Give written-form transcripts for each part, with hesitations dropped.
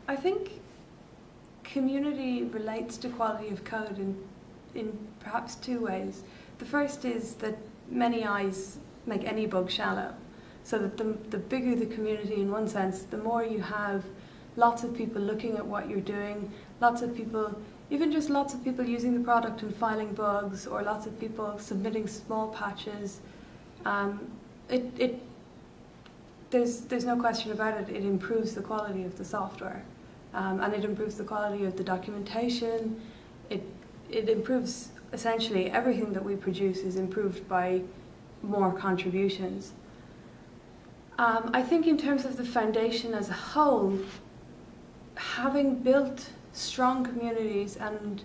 I think community relates to quality of code in perhaps two ways. The first is that many eyes make any bug shallow. So that the bigger the community in one sense, the more you have lots of people looking at what you're doing, lots of people, even just lots of people using the product and filing bugs, or lots of people submitting small patches. There's no question about it, it improves the quality of the software. And it improves the quality of the documentation. It improves essentially everything that we produce is improved by more contributions. I think in terms of the foundation as a whole, having built strong communities and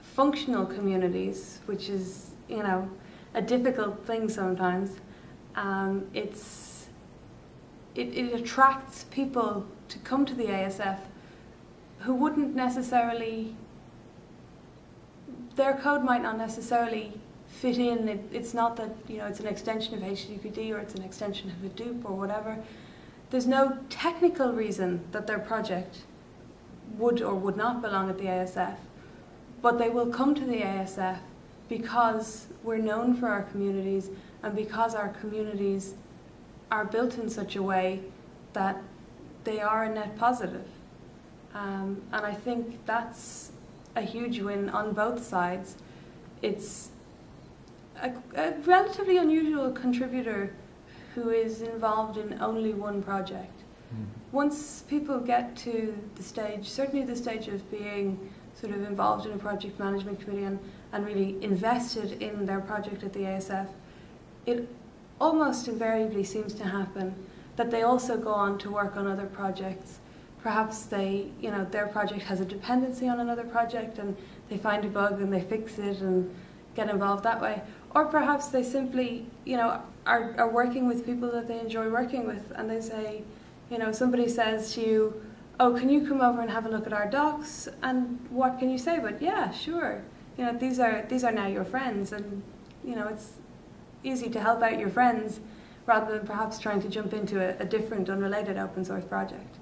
functional communities, which is, you know, a difficult thing sometimes, it attracts people to come to the ASF who wouldn't necessarily, their code might not necessarily fit in. It's not that, you know, it's an extension of HTTPD or it's an extension of Hadoop or whatever. There's no technical reason that their project would or would not belong at the ASF, but they will come to the ASF because we're known for our communities and because our communities are built in such a way that they are a net positive. And I think that's a huge win on both sides. It's a relatively unusual contributor who is involved in only one project. Once people get to the stage, certainly the stage of being sort of involved in a project management committee and really invested in their project at the ASF, it almost invariably seems to happen that they also go on to work on other projects. Perhaps they, you know, their project has a dependency on another project and they find a bug and they fix it and get involved that way. Or perhaps they simply, you know, are working with people that they enjoy working with, and they say, you know, somebody says to you, oh, can you come over and have a look at our docs? And what can you say? But yeah, sure. You know, these are now your friends, and, you know, it's easy to help out your friends rather than perhaps trying to jump into a different, unrelated open source project.